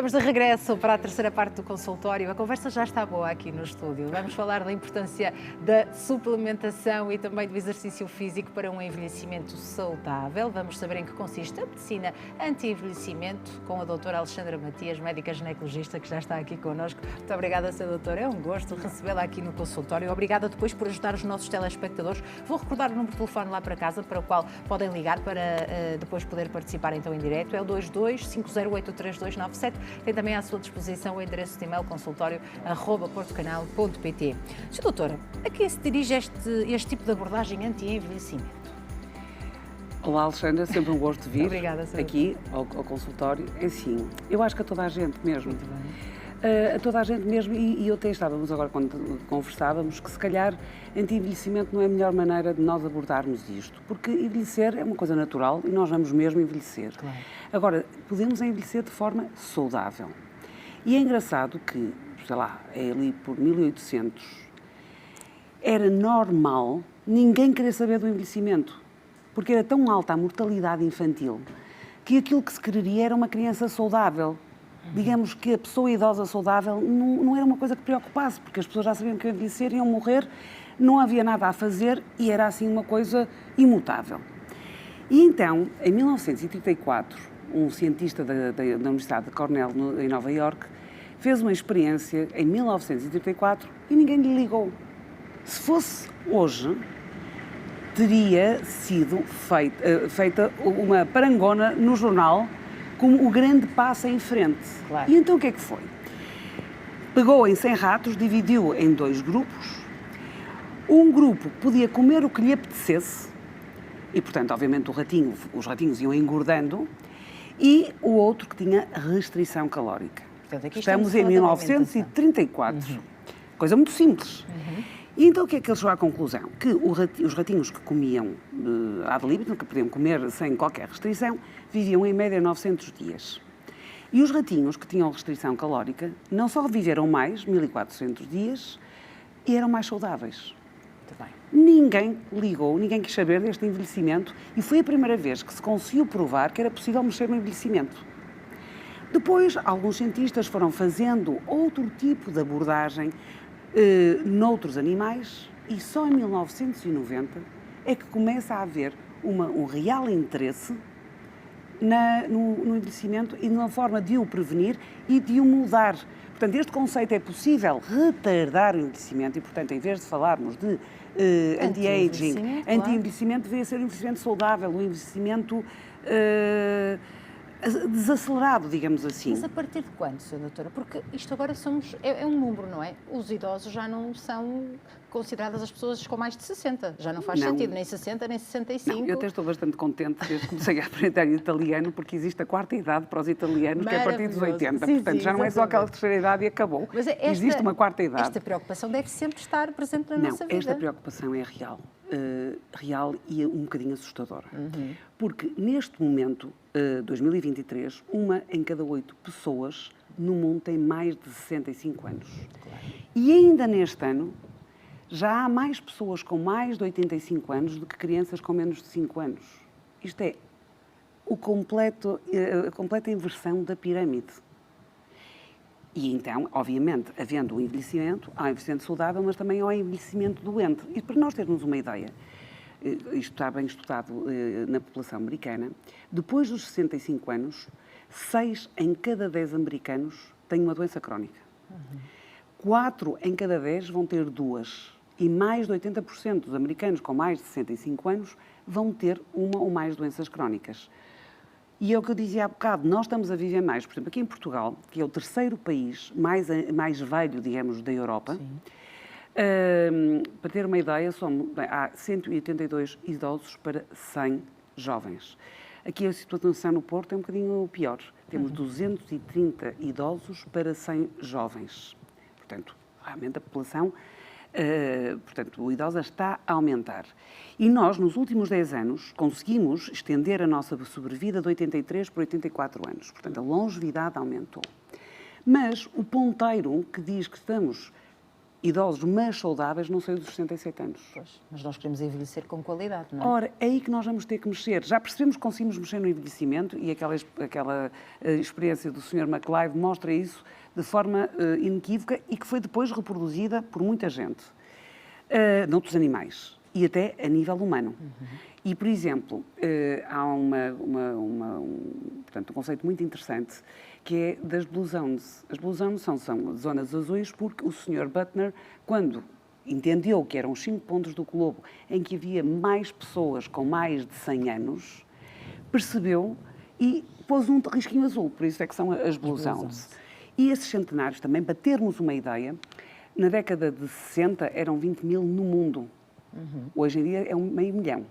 Estamos de regresso para a terceira parte do consultório. A conversa já está boa aqui no estúdio. Vamos falar da importância da suplementação e também do exercício físico para um envelhecimento saudável. Vamos saber em que consiste a medicina anti-envelhecimento com a doutora Alexandra Matias, médica ginecologista, que já está aqui connosco. Muito obrigada, Sra. Doutora. É um gosto recebê-la aqui no consultório. Obrigada depois por ajudar os nossos telespectadores. Vou recordar o número de telefone lá para casa, para o qual podem ligar para depois poder participar então em direto. É o 22-5083-297. Tem também à sua disposição o endereço de e-mail consultório@portocanal.pt. Sra. Doutora, a quem se dirige este tipo de abordagem anti-envelhecimento? Olá, Alexandra, sempre um gosto de vir. Obrigada, aqui ao consultório. É assim, eu acho que a toda a gente mesmo. Muito bem. A toda a gente mesmo, e até estávamos agora quando conversávamos, que se calhar anti-envelhecimento não é a melhor maneira de nós abordarmos isto, porque envelhecer é uma coisa natural e nós vamos mesmo envelhecer. Claro. Agora, podemos envelhecer de forma saudável. E é engraçado que, sei lá, é ali por 1800, era normal ninguém querer saber do envelhecimento, porque era tão alta a mortalidade infantil que aquilo que se quereria era uma criança saudável. Digamos que a pessoa idosa saudável não era uma coisa que preocupasse, porque as pessoas já sabiam que iam envelhecer, iam morrer, não havia nada a fazer e era assim uma coisa imutável. E então, em 1934, um cientista da Universidade de Cornell, em Nova Iorque, fez uma experiência em 1934 e ninguém lhe ligou. Se fosse hoje, teria sido feita uma parangona no jornal como o grande passo em frente. Claro. E então o que é que foi? Pegou em 100 ratos, dividiu em 2 grupos. Um grupo podia comer o que lhe apetecesse, e portanto, obviamente, os ratinhos iam engordando, e o outro que tinha restrição calórica. Portanto, aqui estamos em 1934. Coisa muito simples. E então o que é que ele chegou à conclusão? Que os ratinhos que comiam ad libitum, que podiam comer sem qualquer restrição, viviam em média 900 dias. E os ratinhos que tinham restrição calórica não só viveram mais, 1400 dias, e eram mais saudáveis. Muito bem. Ninguém ligou, ninguém quis saber deste envelhecimento e foi a primeira vez que se conseguiu provar que era possível mexer no envelhecimento. Depois, alguns cientistas foram fazendo outro tipo de abordagem noutros animais e só em 1990 é que começa a haver um real interesse no envelhecimento e na forma de o prevenir e de o mudar. Portanto, este conceito é possível retardar o envelhecimento e, portanto, em vez de falarmos de anti-aging, anti-envelhecimento deveria ser um envelhecimento saudável, um envelhecimento desacelerado, digamos assim. Mas a partir de quando, Sra. Doutora? Porque isto agora é um número, não é? Os idosos já não são consideradas as pessoas com mais de 60. Já não faz sentido, nem 60, nem 65. Não, eu até estou bastante contente desde que comecei a aprender italiano, porque existe a quarta idade para os italianos, que é a partir dos 80. Sim, portanto, sim, já não é só aquela terceira idade e acabou. Mas existe uma quarta idade. Esta preocupação deve sempre estar presente na nossa vida. Não, esta preocupação é real. Real e um bocadinho assustadora. Porque neste momento, 2023, 1 em cada 8 pessoas no mundo tem mais de 65 anos. Claro. E ainda neste ano, já há mais pessoas com mais de 85 anos do que crianças com menos de 5 anos. Isto é a completa inversão da pirâmide. E então, obviamente, havendo o envelhecimento, há o envelhecimento saudável, mas também há o envelhecimento doente. E para nós termos uma ideia, isto está bem estudado na população americana, depois dos 65 anos, 6 em cada 10 americanos têm uma doença crónica. 4 em cada 10 vão ter 2. E mais de 80% dos americanos com mais de 65 anos vão ter uma ou mais doenças crónicas. E é o que eu dizia há bocado, nós estamos a viver mais. Por exemplo, aqui em Portugal, que é o terceiro país mais velho, digamos, da Europa, para ter uma ideia, há 182 idosos para 100 jovens. Aqui a situação no Porto é um bocadinho pior. Temos 230 idosos para 100 jovens. Portanto, realmente a população, o idosa está a aumentar. E nós, nos últimos 10 anos, conseguimos estender a nossa sobrevida de 83 para 84 anos. Portanto, a longevidade aumentou. Mas o ponteiro que diz que estamos idosos, mas saudáveis, não sei dos 67 anos. Pois, mas nós queremos envelhecer com qualidade, não é? Ora, é aí que nós vamos ter que mexer. Já percebemos que conseguimos mexer no envelhecimento e aquela experiência do Sr. McLeod mostra isso de forma inequívoca e que foi depois reproduzida por muita gente, noutros animais e até a nível humano. E, por exemplo, há portanto, um conceito muito interessante que é das Blue Zones. As Blue Zones são zonas azuis porque o Sr. Butner, quando entendeu que eram os 5 pontos do globo em que havia mais pessoas com mais de 100 anos, percebeu e pôs um risquinho azul, por isso é que são as Blue Zones. E esses centenários também, para termos uma ideia, na década de 60 eram 20 mil no mundo. Hoje em dia é meio milhão.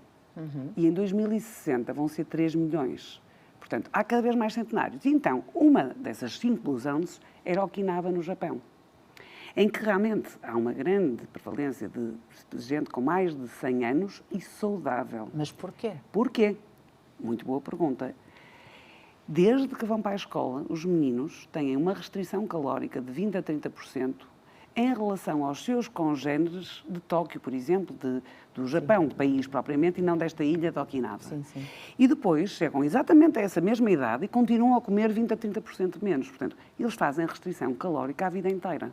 E em 2060 vão ser 3 milhões. Portanto, há cada vez mais centenários. E então, uma dessas 5 Blue Zones era Okinawa, no Japão, em que realmente há uma grande prevalência de gente com mais de 100 anos e saudável. Mas porquê? Porquê? Muito boa pergunta. Desde que vão para a escola, os meninos têm uma restrição calórica de 20% a 30% em relação aos seus congêneres de Tóquio, por exemplo, do Japão, do país propriamente, e não desta ilha de Okinawa. Sim, sim. E depois chegam exatamente a essa mesma idade e continuam a comer 20% a 30% menos. Portanto, eles fazem restrição calórica a vida inteira.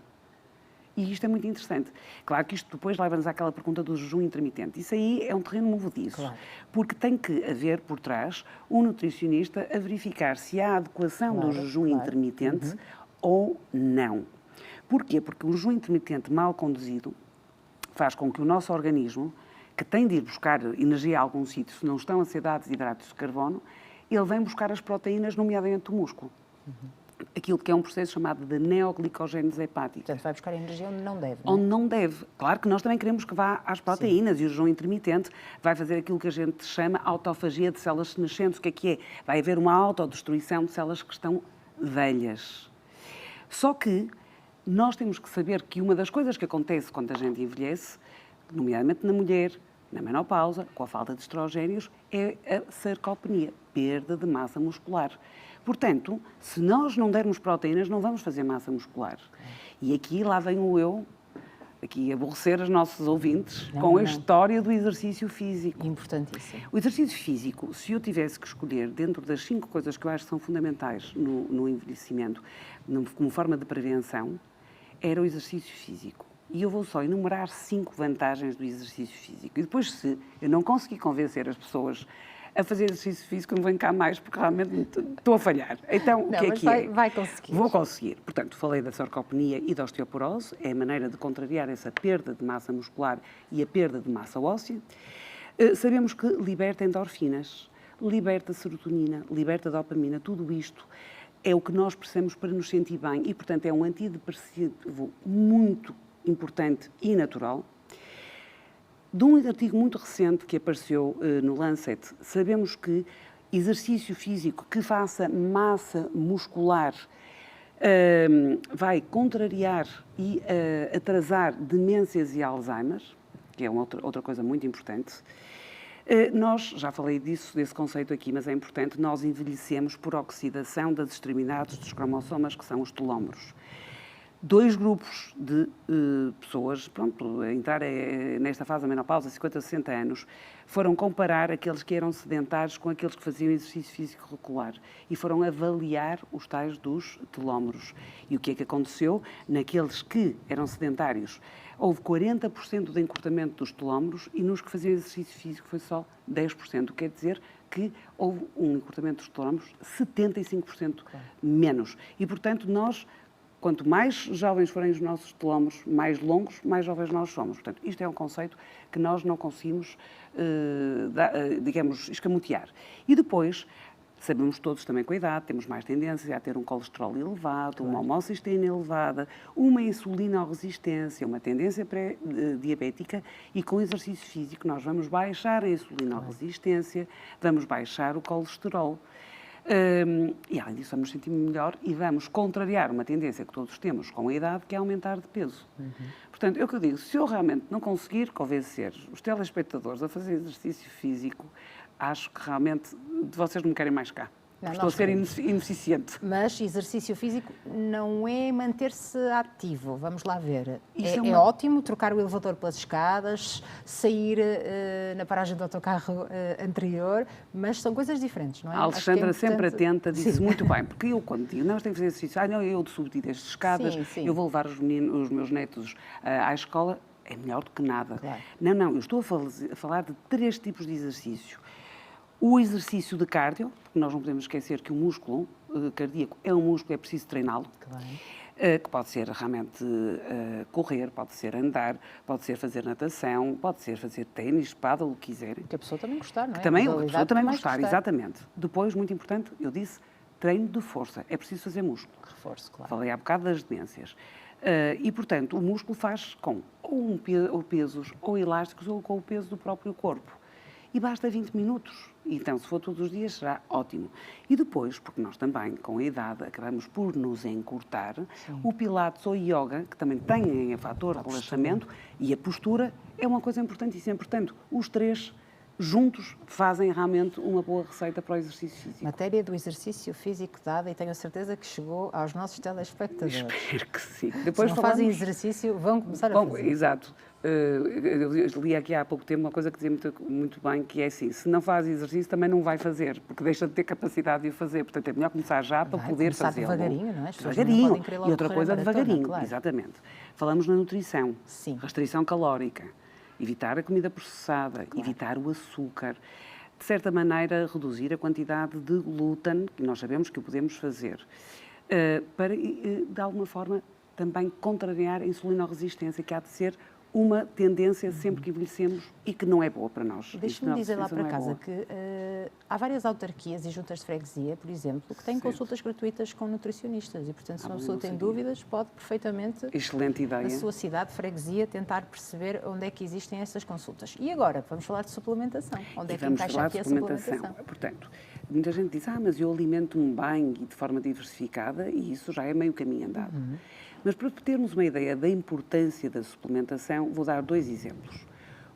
E isto é muito interessante. Claro que isto depois leva-nos àquela pergunta do jejum intermitente. Isso aí é um terreno movediço, claro, porque tem que haver por trás um nutricionista a verificar se há adequação do jejum intermitente ou não. Porquê? Porque o jejum intermitente mal conduzido faz com que o nosso organismo, que tem de ir buscar energia a algum sítio, se não estão a ser dados hidratos de carbono, ele vem buscar as proteínas, nomeadamente do músculo. Aquilo que é um processo chamado de neoglicogénese hepática. Portanto, vai buscar energia onde não deve, não é? Onde não deve. Claro que nós também queremos que vá às proteínas. Sim. E o jejum intermitente vai fazer aquilo que a gente chama autofagia de células senescentes. O que é? Vai haver uma autodestruição de células que estão velhas. Só que nós temos que saber que uma das coisas que acontece quando a gente envelhece, nomeadamente na mulher, na menopausa, com a falta de estrogénios, é a sarcopenia, perda de massa muscular. Portanto, se nós não dermos proteínas, não vamos fazer massa muscular. E aqui lá venho eu, aqui aborrecer os nossos ouvintes, com a história do exercício físico. Importantíssimo. O exercício físico, se eu tivesse que escolher dentro das 5 coisas que eu acho que são fundamentais no envelhecimento, como forma de prevenção, era o exercício físico. E eu vou só enumerar 5 vantagens do exercício físico. E depois, se eu não conseguir convencer as pessoas a fazer exercício físico, não venho cá mais, porque realmente estou a falhar. Então, o que é que é? Vai conseguir. Vou conseguir. Portanto, falei da sarcopenia e da osteoporose, é a maneira de contrariar essa perda de massa muscular e a perda de massa óssea. Sabemos que liberta endorfinas, liberta serotonina, liberta dopamina, tudo isto é o que nós precisamos para nos sentir bem e, portanto, é um antidepressivo muito importante e natural. De um artigo muito recente que apareceu no Lancet, sabemos que exercício físico que faça massa muscular vai contrariar e atrasar demências e Alzheimer, que é outra coisa muito importante. Nós, já falei desse conceito aqui, mas é importante, nós envelhecemos por oxidação das extremidades dos cromossomas, que são os telómeros. 2 grupos de pessoas, pronto, a entrar nesta fase da menopausa, 50 a 60 anos, foram comparar aqueles que eram sedentários com aqueles que faziam exercício físico regular e foram avaliar os tais dos telómeros. E o que é que aconteceu? Naqueles que eram sedentários, houve 40% de encurtamento dos telómeros e nos que faziam exercício físico foi só 10%. Quer dizer que houve um encurtamento dos telómeros 75% menos. E, portanto, nós, quanto mais jovens forem os nossos telómeros, mais longos, mais jovens nós somos. Portanto, isto é um conceito que nós não conseguimos, digamos, escamotear. E depois, sabemos todos também com a idade, temos mais tendência a ter um colesterol elevado, uma homocisteína elevada, uma insulinoresistência, uma tendência pré-diabética e com o exercício físico nós vamos baixar a insulinoresistência, vamos baixar o colesterol. E além disso vamos sentir melhor e vamos contrariar uma tendência que todos temos com a idade, que é aumentar de peso. Portanto, é o que eu digo, se eu realmente não conseguir convencer os telespectadores a fazer exercício físico, acho que realmente vocês não me querem mais cá. Não, estou a ser ineficiente. Mas exercício físico não é manter-se ativo, vamos lá ver. É ótimo trocar o elevador pelas escadas, sair na paragem do autocarro anterior, mas são coisas diferentes, não é? A Alexandra sempre atenta, disse muito bem, porque eu quando digo, não, mas tenho que fazer exercício, não, eu subir estas escadas, eu vou levar os meus netos à escola, é melhor do que nada. Claro. Não, eu estou a falar de 3 tipos de exercício. O exercício de cardio, porque nós não podemos esquecer que o músculo cardíaco é um músculo, é preciso treiná-lo, Claro. Que pode ser realmente correr, pode ser andar, pode ser fazer natação, pode ser fazer ténis, pádel, o que quiserem. Que a pessoa também gostar, não é? A pessoa também gostar, exatamente. Depois, muito importante, eu disse, treino de força, é preciso fazer músculo. Reforço, claro. Falei há bocado das demências. E, portanto, o músculo faz com ou pesos, ou elásticos, ou com o peso do próprio corpo. E basta 20 minutos. Então, se for todos os dias, será ótimo. E depois, porque nós também, com a idade, acabamos por nos encurtar, o pilates ou yoga, que também têm a fator relaxamento, e a postura é uma coisa importantíssima. Portanto, os 3 juntos fazem realmente uma boa receita para o exercício físico. Matéria do exercício físico dada e tenho a certeza que chegou aos nossos telespectadores. Espero que sim. Depois, se não fazem exercício, vão começar a fazer. Exato. Eu li aqui há pouco tempo uma coisa que dizia muito bem, que é assim, se não faz exercício também não vai fazer, porque deixa de ter capacidade de o fazer. Portanto, é melhor começar já para poder fazê-lo. Devagarinho, não é? Devagarinho. E outra coisa, devagarinho. Claro. Exatamente. Falamos na nutrição. Sim. Restrição calórica. Evitar a comida processada, claro. Evitar o açúcar. De certa maneira, reduzir a quantidade de glúten, que nós sabemos que o podemos fazer. Para, de alguma forma, também contrariar a insulinoresistência, que há de ser uma tendência sempre que envelhecemos e que não é boa para nós. Deixe-me dizer lá para casa que há várias autarquias e juntas de freguesia, por exemplo, que têm consultas gratuitas com nutricionistas e, portanto, se uma pessoa tem dúvidas, pode perfeitamente, excelente ideia, na sua cidade, freguesia, tentar perceber onde é que existem essas consultas. E agora, vamos falar de suplementação. Onde é que encaixa aqui a suplementação? Portanto, muita gente diz, mas eu alimento-me bem e de forma diversificada e isso já é meio caminho andado. Mas para termos uma ideia da importância da suplementação, vou dar 2 exemplos.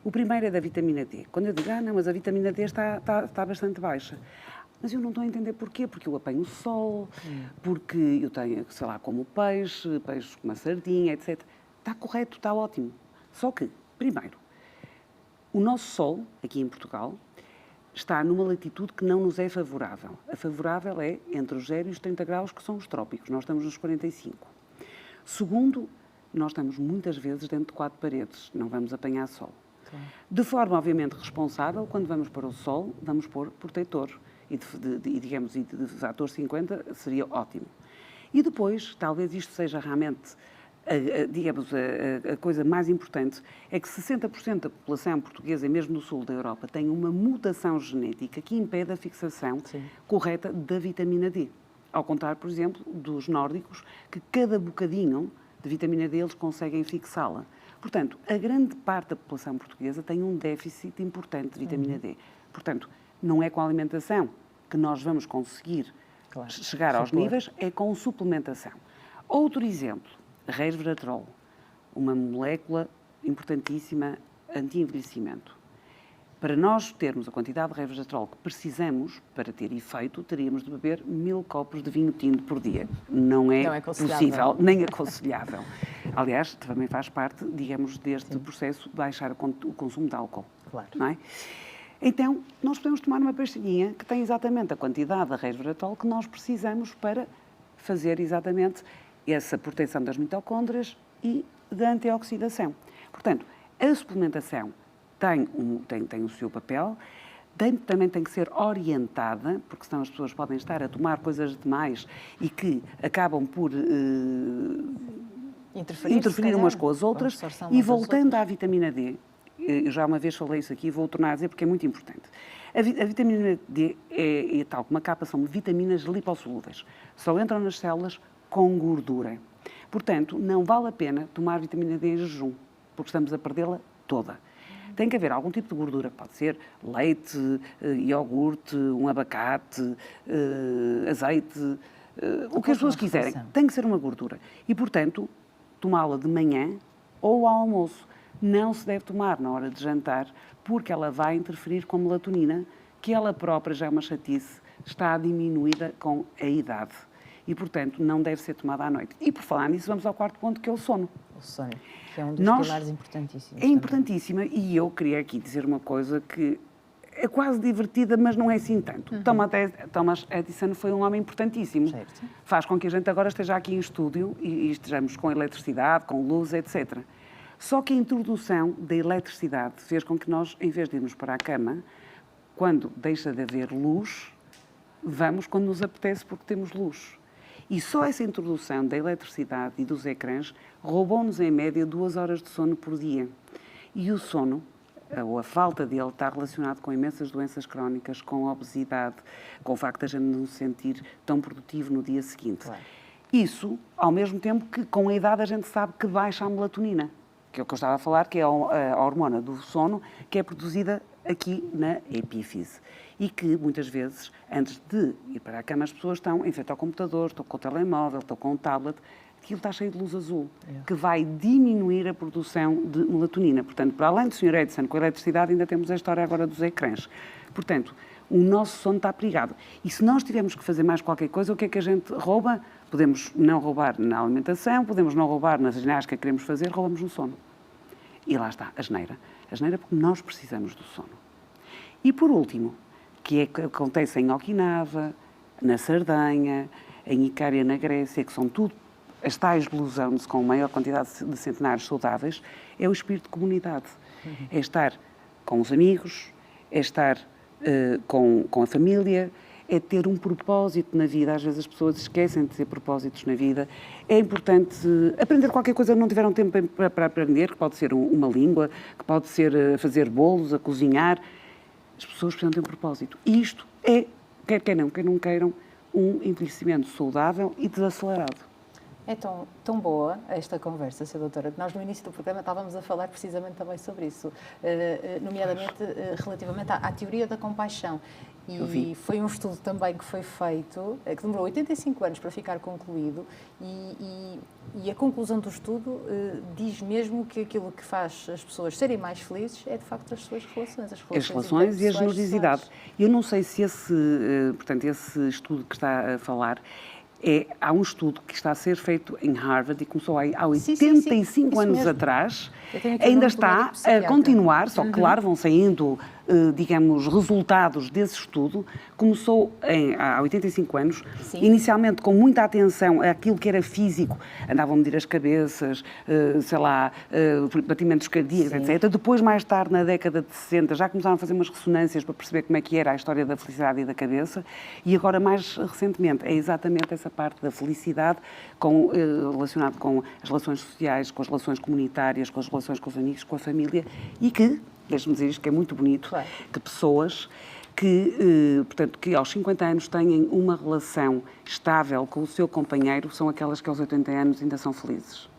O primeiro é da vitamina D. Quando eu digo, não, mas a vitamina D está bastante baixa. Mas eu não estou a entender porquê. Porque eu apanho o sol, porque eu tenho, sei lá, como peixe com uma sardinha, etc. Está correto, está ótimo. Só que, primeiro, o nosso sol, aqui em Portugal, está numa latitude que não nos é favorável. A favorável é entre os 0 e os 30 graus, que são os trópicos. Nós estamos nos 45. Segundo, nós estamos muitas vezes dentro de 4 paredes, não vamos apanhar sol. Claro. De forma, obviamente, responsável, quando vamos para o sol, vamos pôr protetor. E de fator 50 seria ótimo. E depois, talvez isto seja realmente, a coisa mais importante, é que 60% da população portuguesa, e mesmo no sul da Europa, tem uma mutação genética que impede a fixação correta da vitamina D. Ao contrário, por exemplo, dos nórdicos, que cada bocadinho de vitamina D eles conseguem fixá-la. Portanto, a grande parte da população portuguesa tem um déficit importante de vitamina D. Portanto, não é com a alimentação que nós vamos conseguir chegar aos níveis, é com suplementação. Outro exemplo, resveratrol, uma molécula importantíssima anti-envelhecimento. Para nós termos a quantidade de resveratrol que precisamos para ter efeito, teríamos de beber 1000 copos de vinho tinto por dia. Não é possível, nem aconselhável. Aliás, também faz parte, digamos, deste processo de baixar o consumo de álcool. Claro. Não é? Então, nós podemos tomar uma pastilhinha que tem exatamente a quantidade de resveratrol que nós precisamos para fazer exatamente essa proteção das mitocôndrias e da antioxidação. Portanto, a suplementação tem o seu papel, também tem que ser orientada, porque senão as pessoas podem estar a tomar coisas demais e que acabam por interferir umas com as outras. E voltando à vitamina D, eu já uma vez falei isso aqui e vou tornar a dizer porque é muito importante. A vitamina D é tal como a capa, são vitaminas lipossolúveis. Só entram nas células com gordura. Portanto, não vale a pena tomar vitamina D em jejum, porque estamos a perdê-la toda. Tem que haver algum tipo de gordura, pode ser leite, iogurte, um abacate, azeite, o que as pessoas quiserem. Tem que ser uma gordura. E, portanto, tomá-la de manhã ou ao almoço. Não se deve tomar na hora de jantar, porque ela vai interferir com a melatonina, que ela própria já é uma chatice está diminuída com a idade e, portanto, não deve ser tomada à noite. E, por falar nisso, vamos ao quarto ponto, que é o sono. O sono, que é um dos pilares importantíssimos. É importantíssima, e eu queria aqui dizer uma coisa que é quase divertida, mas não é assim tanto. Thomas Edison foi um homem importantíssimo. Certo. Faz com que a gente agora esteja aqui em estúdio e estejamos com eletricidade, com luz, etc. Só que a introdução da eletricidade fez com que nós, em vez de irmos para a cama, quando deixa de haver luz, vamos quando nos apetece porque temos luz. E só essa introdução da eletricidade e dos ecrãs roubou-nos, em média, 2 horas de sono por dia. E o sono, ou a falta dele, está relacionado com imensas doenças crónicas, com a obesidade, com o facto de a gente não se sentir tão produtivo no dia seguinte. Claro. Isso, ao mesmo tempo que com a idade a gente sabe que baixa a melatonina, que é o que eu estava a falar, que é a hormona do sono, que é produzida aqui na epífise. E que, muitas vezes, antes de ir para a cama, as pessoas estão em frente ao computador, estão com o telemóvel, estão com o tablet, aquilo está cheio de luz azul, que vai diminuir a produção de melatonina. Portanto, para além do Sr. Edison com a eletricidade, ainda temos a história agora dos ecrãs. Portanto, o nosso sono está perigado. E se nós tivermos que fazer mais qualquer coisa, o que é que a gente rouba? Podemos não roubar na alimentação, podemos não roubar na ginástica que queremos fazer, roubamos no sono. E lá está, a geneira. A geneira porque nós precisamos do sono. E por último, que é que acontece em Okinawa, na Sardenha, em Icária, na Grécia, que são tudo as tais Blue Zones com maior quantidade de centenários saudáveis, é o espírito de comunidade. É estar com os amigos, é estar com a família, é ter um propósito na vida. Às vezes as pessoas esquecem de ter propósitos na vida. É importante aprender qualquer coisa que não tiveram tempo para aprender, que pode ser uma língua, que pode ser fazer bolos, a cozinhar. As pessoas precisam ter um propósito. E isto é, quer não queiram, um envelhecimento saudável e desacelerado. É tão boa esta conversa, Sra. Doutora, que nós no início do programa estávamos a falar precisamente também sobre isso, nomeadamente relativamente à teoria da compaixão. E foi um estudo também que foi feito, que demorou 85 anos para ficar concluído, e a conclusão do estudo diz mesmo que aquilo que faz as pessoas serem mais felizes é, de facto, as suas relações. As relações e a generosidade. Eu não sei se esse estudo que está a falar... Há um estudo que está a ser feito em Harvard e começou há 85 anos atrás, ainda está a continuar, só que, claro, vão saindo, digamos, resultados desse estudo. Começou há 85 anos, inicialmente com muita atenção àquilo que era físico, andavam a medir as cabeças, batimentos cardíacos, etc. Depois, mais tarde, na década de 60, já começaram a fazer umas ressonâncias para perceber como é que era a história da felicidade e da cabeça, e agora, mais recentemente, é exatamente essa parte da felicidade relacionado com as relações sociais, com as relações comunitárias, com as relações com os amigos, com a família, e que, deixe-me dizer isto que é muito bonito, que pessoas portanto, que aos 50 anos têm uma relação estável com o seu companheiro, são aquelas que aos 80 anos ainda são felizes.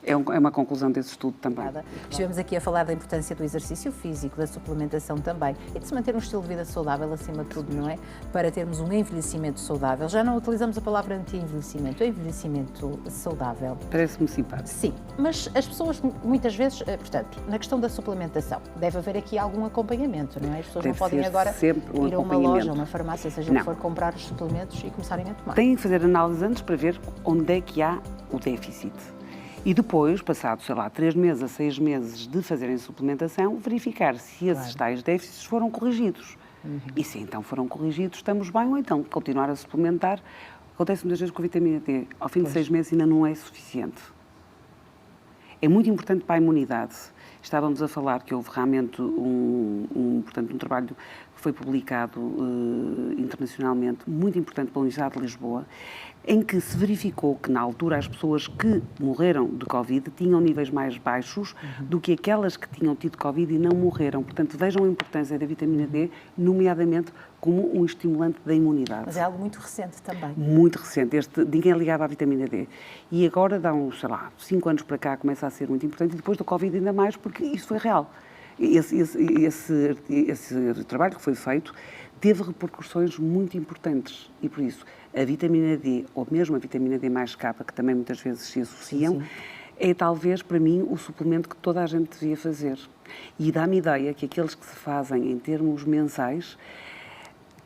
É uma conclusão desse estudo também. Estivemos aqui a falar da importância do exercício físico, da suplementação também, e de se manter um estilo de vida saudável acima de tudo, não é? Para termos um envelhecimento saudável. Já não utilizamos a palavra anti-envelhecimento, é envelhecimento saudável. Parece-me simpático. Sim, mas as pessoas muitas vezes, portanto, na questão da suplementação, deve haver aqui algum acompanhamento, não é? As pessoas não podem agora ir a uma loja, a uma farmácia, seja o que for, comprar os suplementos e começarem a tomar. Têm que fazer análise antes para ver onde é que há o déficit. E depois, passados, 3 meses a 6 meses de fazerem suplementação, verificar se esses tais déficits foram corrigidos. E se então foram corrigidos, estamos bem, ou então continuar a suplementar. Acontece muitas vezes com a vitamina D. Ao fim de 6 meses ainda não é suficiente. É muito importante para a imunidade. Estávamos a falar que houve realmente um trabalho que foi publicado internacionalmente, muito importante pela Universidade de Lisboa, em que se verificou que, na altura, as pessoas que morreram de Covid tinham níveis mais baixos do que aquelas que tinham tido Covid e não morreram. Portanto, vejam a importância da vitamina D, nomeadamente como um estimulante da imunidade. Mas é algo muito recente também. Muito recente. Ninguém ligava à vitamina D. E agora, dá uns, 5 anos para cá, começa a ser muito importante, e depois do Covid ainda mais, porque isso foi real. Esse trabalho que foi feito teve repercussões muito importantes e, por isso, a vitamina D, ou mesmo a vitamina D mais K, que também muitas vezes se associam, é talvez, para mim, o suplemento que toda a gente devia fazer. E dá-me ideia que aqueles que se fazem em termos mensais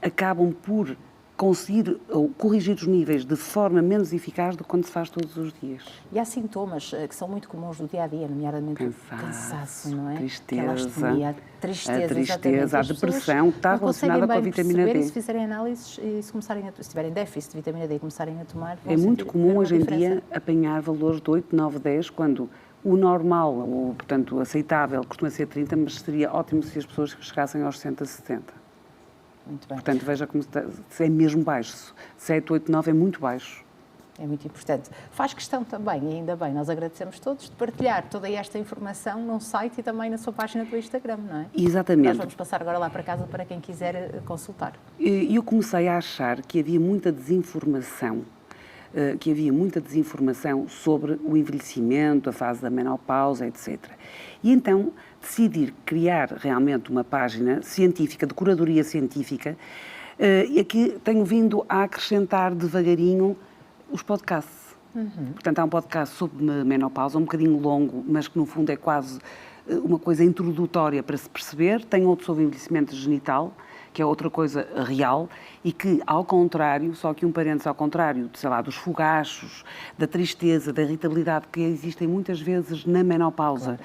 acabam por conseguir ou corrigir os níveis de forma menos eficaz do que quando se faz todos os dias. E há sintomas que são muito comuns do dia-a-dia, nomeadamente o cansaço, não é? Tristeza, astenia, a depressão, está relacionada com a vitamina D. Se fizerem análises e se tiverem déficit de vitamina D e começarem a tomar... É muito comum hoje em dia apanhar valores de 8, 9, 10, quando o normal, ou portanto aceitável, costuma ser 30, mas seria ótimo se as pessoas chegassem aos 60, 70. Muito bem. Portanto, veja como é mesmo baixo. 7, 8, 9 é muito baixo. É muito importante. Faz questão também, e ainda bem, nós agradecemos todos, de partilhar toda esta informação num site e também na sua página do Instagram, não é? Exatamente. Nós vamos passar agora lá para casa para quem quiser consultar. Eu comecei a achar que havia muita desinformação, sobre o envelhecimento, a fase da menopausa, etc. E então decidi criar realmente uma página científica, de curadoria científica, e aqui tenho vindo a acrescentar devagarinho os podcasts. Portanto, há um podcast sobre menopausa, um bocadinho longo, mas que no fundo é quase uma coisa introdutória para se perceber. Tem outro sobre envelhecimento genital, que é outra coisa real e que, ao contrário, só que um parênteses ao contrário, sei lá, dos fogachos, da tristeza, da irritabilidade que existem muitas vezes na menopausa,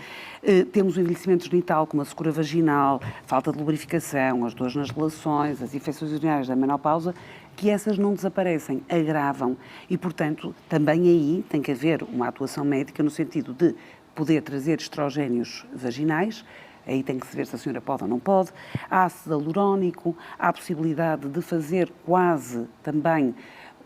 temos o envelhecimento genital como a secura vaginal, falta de lubrificação, as dores nas relações, as infecções urinárias da menopausa, que essas não desaparecem, agravam e, portanto, também aí tem que haver uma atuação médica no sentido de poder trazer estrogénios vaginais. Aí tem que se ver se a senhora pode ou não pode. Há ácido hialurónico, há a possibilidade de fazer quase também,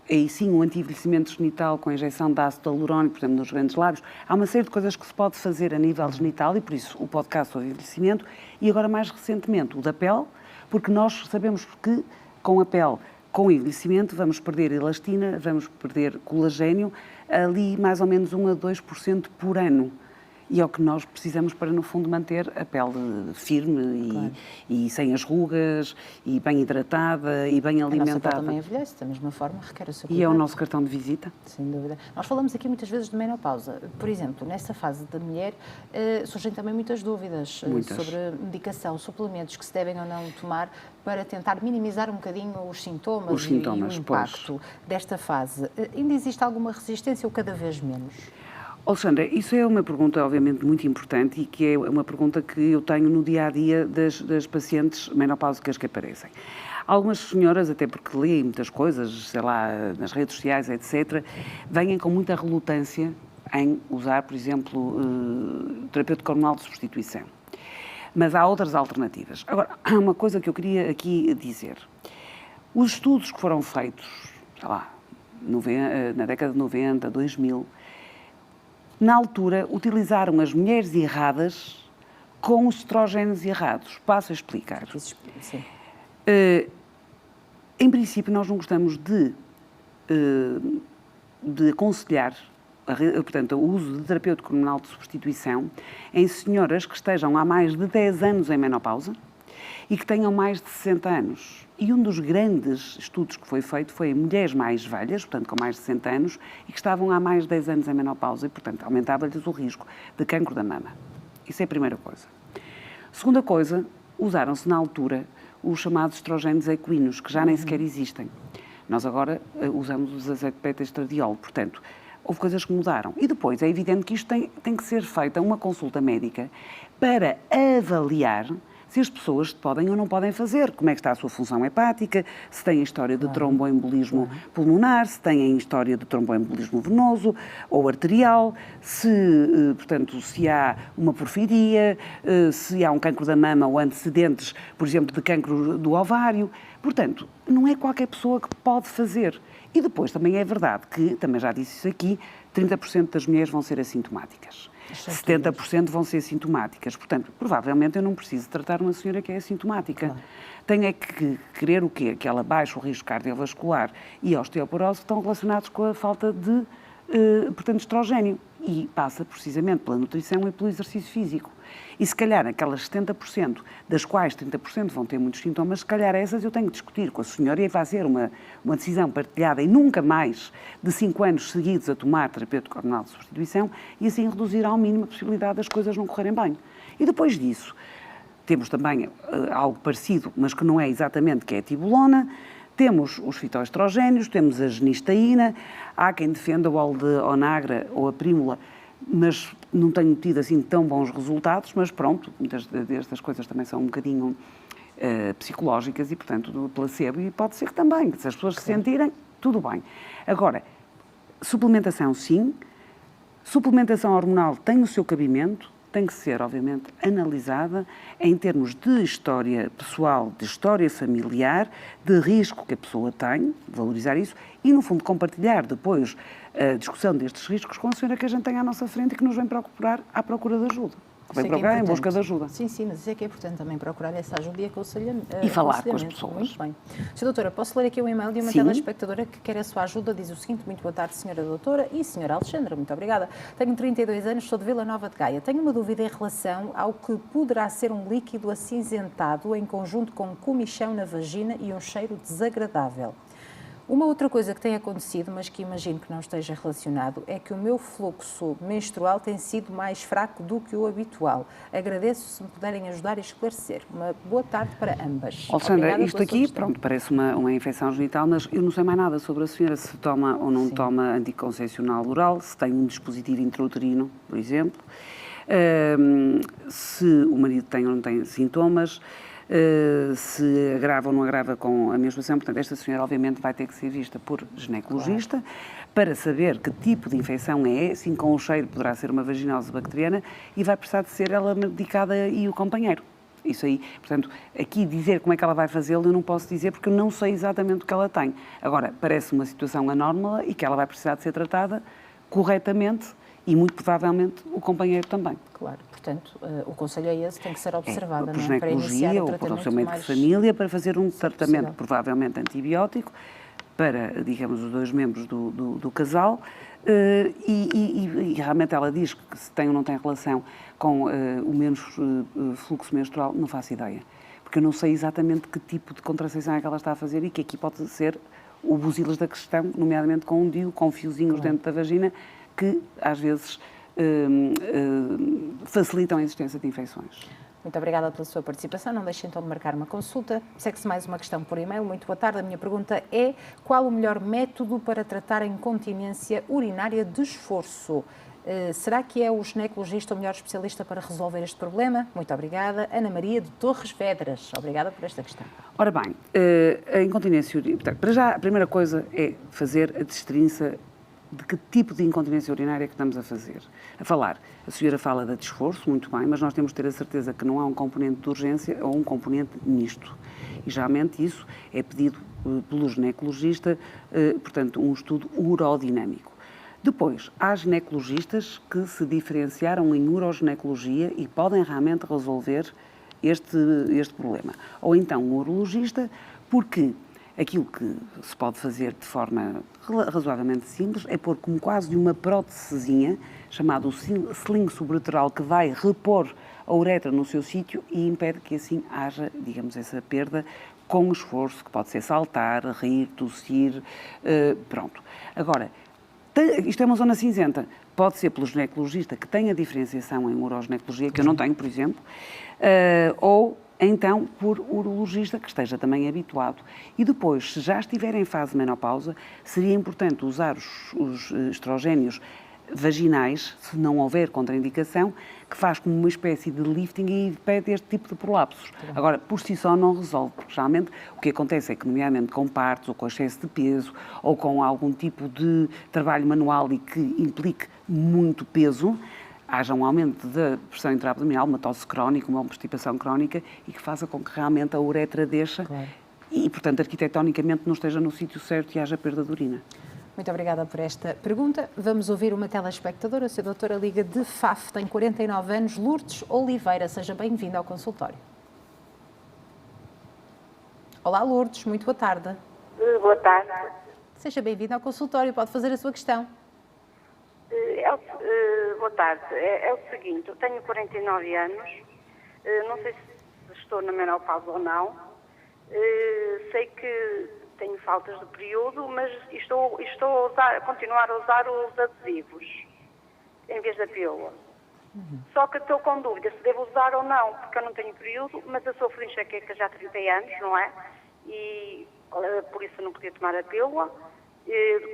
aí sim, um anti-envelhecimento genital com a injeção de ácido hialurónico, por exemplo, nos grandes lábios. Há uma série de coisas que se pode fazer a nível genital e, por isso, o podcast sobre envelhecimento e agora, mais recentemente, o da pele, porque nós sabemos que com a pele, com o envelhecimento, vamos perder elastina, vamos perder colagênio, ali mais ou menos 1 a 2% por ano. E é o que nós precisamos para, no fundo, manter a pele firme claro. e sem as rugas, e bem hidratada e bem alimentada. A nossa pele também envelhece, da mesma forma, requer o seu cuidado. E é o nosso cartão de visita. Sem dúvida. Nós falamos aqui muitas vezes de menopausa. Por exemplo, nessa fase da mulher, surgem também muitas dúvidas sobre medicação, suplementos que se devem ou não tomar para tentar minimizar um bocadinho os sintomas e o impacto desta fase. Ainda existe alguma resistência ou cada vez menos? Alexandra, isso é uma pergunta obviamente muito importante e que é uma pergunta que eu tenho no dia-a-dia das pacientes menopáusicas que aparecem. Algumas senhoras, até porque leem muitas coisas, sei lá, nas redes sociais, etc., vêm com muita relutância em usar, por exemplo, terapêutico hormonal de substituição. Mas há outras alternativas. Agora, há uma coisa que eu queria aqui dizer. Os estudos que foram feitos, sei lá, na década de 90, 2000, na altura, utilizaram as mulheres erradas com os estrógenos errados. Passo a explicar. Sim. Em princípio, nós não gostamos de aconselhar, portanto, o uso de terapêutico hormonal de substituição em senhoras que estejam há mais de 10 anos em menopausa e que tenham mais de 60 anos. E um dos grandes estudos que foi feito foi em mulheres mais velhas, portanto com mais de 60 anos, e que estavam há mais de 10 anos em menopausa e, portanto, aumentava-lhes o risco de cancro da mama. Isso é a primeira coisa. Segunda coisa, usaram-se na altura os chamados estrogénios equinos, que já nem sequer existem. Nós agora usamos os azeto-beta-estradiol, portanto, houve coisas que mudaram. E depois, é evidente que isto tem que ser feita uma consulta médica para avaliar se as pessoas podem ou não podem fazer, como é que está a sua função hepática, se têm história de tromboembolismo pulmonar, se têm história de tromboembolismo venoso ou arterial, portanto, se há uma porfiria, se há um cancro da mama ou antecedentes, por exemplo, de cancro do ovário. Portanto, não é qualquer pessoa que pode fazer. E depois também é verdade que, também já disse isso aqui, 30% das mulheres vão ser assintomáticas. 70% vão ser sintomáticas. Portanto, provavelmente eu não preciso tratar uma senhora que é assintomática. Claro. Tenho é que querer o quê? Que ela baixe o risco cardiovascular e a osteoporose que estão relacionados com a falta de, portanto, estrogénio. E passa precisamente pela nutrição e pelo exercício físico. E se calhar aquelas 70%, das quais 30% vão ter muitos sintomas, se calhar essas eu tenho que discutir com a senhora e fazer uma decisão partilhada e nunca mais de 5 anos seguidos a tomar terapêutico hormonal de substituição e assim reduzir ao mínimo a possibilidade das coisas não correrem bem. E depois disso, temos também algo parecido, mas que não é exatamente, que é a tibolona. Temos os fitoestrogénios, temos a genisteína, há quem defenda o aldeonagra ou a prímula, mas não tenho tido assim tão bons resultados, mas pronto, muitas destas coisas também são um bocadinho psicológicas e, portanto, do placebo, e pode ser que também, se as pessoas se sentirem, tudo bem. Agora, suplementação sim, suplementação hormonal tem o seu cabimento, tem que ser, obviamente, analisada em termos de história pessoal, de história familiar, de risco que a pessoa tem, valorizar isso, e, no fundo, compartilhar depois a discussão destes riscos com a senhora que a gente tem à nossa frente e que nos vem procurar à procura de ajuda. Que vem procurar em busca de ajuda. Sim, mas isso é que é importante também, procurar essa ajuda e aconselhamento. E falar com as pessoas. Muito bem. Sra. Doutora, posso ler aqui um e-mail de uma telespectadora que quer a sua ajuda, diz o seguinte: muito boa tarde, Sra. Doutora e Sra. Alexandra, muito obrigada. Tenho 32 anos, sou de Vila Nova de Gaia. Tenho uma dúvida em relação ao que poderá ser um líquido acinzentado em conjunto com comichão na vagina e um cheiro desagradável. Uma outra coisa que tem acontecido, mas que imagino que não esteja relacionado, é que o meu fluxo menstrual tem sido mais fraco do que o habitual. Agradeço se me puderem ajudar e esclarecer. Uma boa tarde para ambas. Alexandra, isto aqui, pronto, parece uma infecção genital, mas eu não sei mais nada sobre a senhora, se toma ou não toma anticoncepcional oral, se tem um dispositivo intrauterino, por exemplo, se o marido tem ou não tem sintomas, se agrava ou não agrava com a menstruação. Portanto, esta senhora obviamente vai ter que ser vista por ginecologista para saber que tipo de infecção é, assim com o cheiro poderá ser uma vaginose bacteriana e vai precisar de ser ela medicada e o companheiro. Isso aí, portanto, aqui dizer como é que ela vai fazê-lo eu não posso dizer porque eu não sei exatamente o que ela tem. Agora, parece uma situação anómala e que ela vai precisar de ser tratada corretamente e muito provavelmente o companheiro também. Claro, portanto, o conselho é esse, tem que ser observada, por não é? Para iniciar o ou por o seu tratamento médico de família, para fazer um tratamento provavelmente antibiótico para, digamos, os dois membros do casal e realmente ela diz que se tem ou não tem relação com o menos fluxo menstrual, não faço ideia. Porque eu não sei exatamente que tipo de contracepção é que ela está a fazer e que aqui pode ser o busilas da questão, nomeadamente com um DIU, com fiozinhos dentro da vagina, que às vezes facilitam a existência de infecções. Muito obrigada pela sua participação. Não deixe então de marcar uma consulta. Segue-se mais uma questão por e-mail. Muito boa tarde. A minha pergunta é: qual o melhor método para tratar a incontinência urinária de esforço? Será que é o ginecologista o melhor especialista para resolver este problema? Muito obrigada. Ana Maria de Torres Vedras. Obrigada por esta questão. Ora bem, a incontinência urinária, para já, a primeira coisa é fazer a destrinça de que tipo de incontinência urinária é que estamos a falar. A senhora fala da de esforço, muito bem, mas nós temos de ter a certeza que não há um componente de urgência ou um componente misto. E geralmente isso é pedido pelo ginecologista, portanto, um estudo urodinâmico. Depois, há ginecologistas que se diferenciaram em uroginecologia e podem realmente resolver este problema. Ou então um urologista, porque aquilo que se pode fazer de forma razoavelmente simples é pôr como quase uma prótesezinha, chamado sling subuteral, que vai repor a uretra no seu sítio e impede que assim haja, digamos, essa perda com esforço, que pode ser saltar, rir, tossir, pronto. Agora, isto é uma zona cinzenta. Pode ser pelo ginecologista que tenha diferenciação em uroginecologia, que eu não tenho, por exemplo, ou então por urologista que esteja também habituado. E depois, se já estiver em fase de menopausa, seria importante usar os estrogénios vaginais, se não houver contraindicação, que faz como uma espécie de lifting e impede este tipo de prolapsos. Agora, por si só não resolve, porque geralmente o que acontece é que, nomeadamente com partos ou com excesso de peso ou com algum tipo de trabalho manual e que implique muito peso, haja um aumento da pressão intraabdominal, uma tosse crónica, uma obstipação crónica e que faça com que realmente a uretra deixe e, portanto, arquitetonicamente não esteja no sítio certo e haja perda de urina. Muito obrigada por esta pergunta. Vamos ouvir uma telespectadora. A sua doutora liga de Faf, tem 49 anos, Lourdes Oliveira. Seja bem-vinda ao consultório. Olá, Lourdes. Muito boa tarde. Boa tarde. Seja bem-vinda ao consultório. Pode fazer a sua questão. Boa tarde. É o seguinte, eu tenho 49 anos, não sei se estou na menopausa ou não, sei que tenho faltas de período, mas estou a continuar a usar os adesivos em vez da pílula. Só que estou com dúvida se devo usar ou não, porque eu não tenho período, mas eu sofro de enxaqueca já há 30 anos, não é? E por isso não podia tomar a pílula.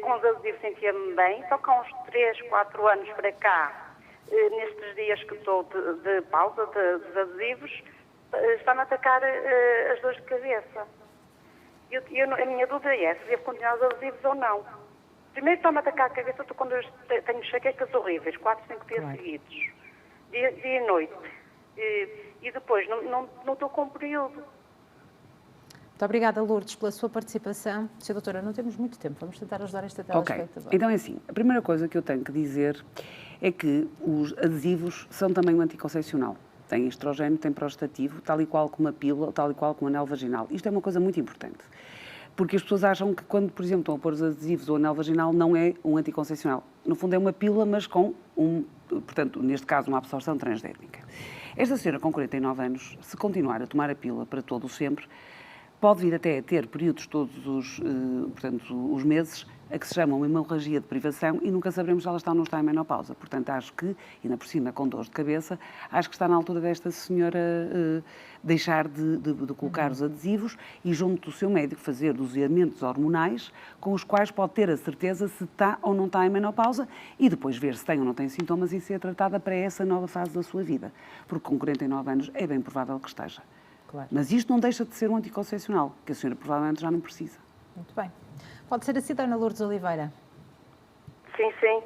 Com os adesivos sentia-me bem, só que há uns 3, 4 anos para cá, nestes dias que estou de pausa dos adesivos, está-me a atacar as dores de cabeça. A minha dúvida é se devo continuar os adesivos ou não. Primeiro está-me a atacar a cabeça quando eu tenho enxaquecas horríveis, 4, 5 dias seguidos, dia e noite. E depois não estou com período. Muito obrigada, Lourdes, pela sua participação. Sra. Doutora, não temos muito tempo, vamos tentar ajudar esta telespectadora. Ok, então é assim, a primeira coisa que eu tenho que dizer é que os adesivos são também um anticoncepcional. Tem estrogênio, tem prostativo, tal e qual como a pílula, tal e qual como o anel vaginal. Isto é uma coisa muito importante. Porque as pessoas acham que quando, por exemplo, estão a pôr os adesivos ou o anel vaginal, não é um anticoncepcional. No fundo é uma pílula, mas com, portanto, neste caso, uma absorção transdérmica. Esta senhora com 49 anos, se continuar a tomar a pílula para todo o sempre, pode vir até a ter períodos todos os meses a que se chama uma hemorragia de privação e nunca saberemos se ela está ou não está em menopausa. Portanto, acho que, ainda por cima com dores de cabeça, acho que está na altura desta senhora deixar de colocar os adesivos e, junto do seu médico, fazer doseamentos hormonais com os quais pode ter a certeza se está ou não está em menopausa e depois ver se tem ou não tem sintomas e ser tratada para essa nova fase da sua vida. Porque com 49 anos é bem provável que esteja. Claro. Mas isto não deixa de ser um anticoncepcional, que a senhora provavelmente já não precisa. Muito bem. Pode ser assim, Dona Lourdes Oliveira? Sim, sim.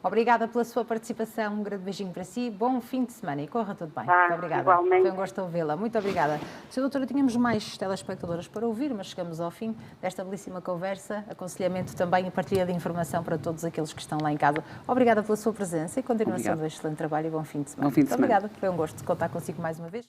Obrigada pela sua participação, um grande beijinho para si, bom fim de semana e corra tudo bem. Ah, muito obrigada. igualmente. Foi um gosto ouvi-la. Muito obrigada. Sra. Doutora, tínhamos mais telespectadoras para ouvir, mas chegamos ao fim desta belíssima conversa, aconselhamento também e partilha de informação para todos aqueles que estão lá em casa. Obrigada pela sua presença e continuação do excelente trabalho e bom fim de semana. Bom fim de semana. Muito obrigada. Foi um gosto contar consigo mais uma vez.